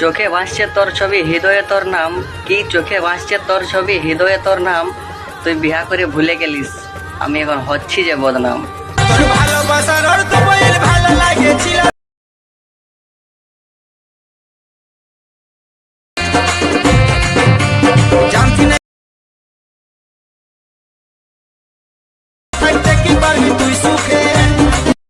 চোখে ভাসছে তোর ছবি হৃদয়ে তোর নাম, কি চোখে ভাসছে তোর ছবি হৃদয়ে তোর নাম, তুই বিয়া করে ভুলে গেলিস আমি এখন হচ্ছি যে বদনাম। ভালোবাসার অর্থ বইয়ের ভালো লাগেছিল। জানতি না থাকতে কি পারবি তুই সুখে।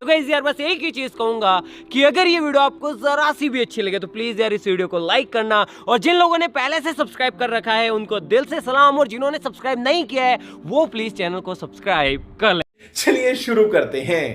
तो गाइस यार बस एक ही चीज कहूंगा कि अगर ये वीडियो आपको जरा सी भी अच्छी लगे तो प्लीज यार इस वीडियो को लाइक करना, और जिन लोगों ने पहले से सब्सक्राइब कर रखा है उनको दिल से सलाम, और जिन्होंने सब्सक्राइब नहीं किया है वो प्लीज चैनल को सब्सक्राइब कर ले। चलिए शुरू करते हैं।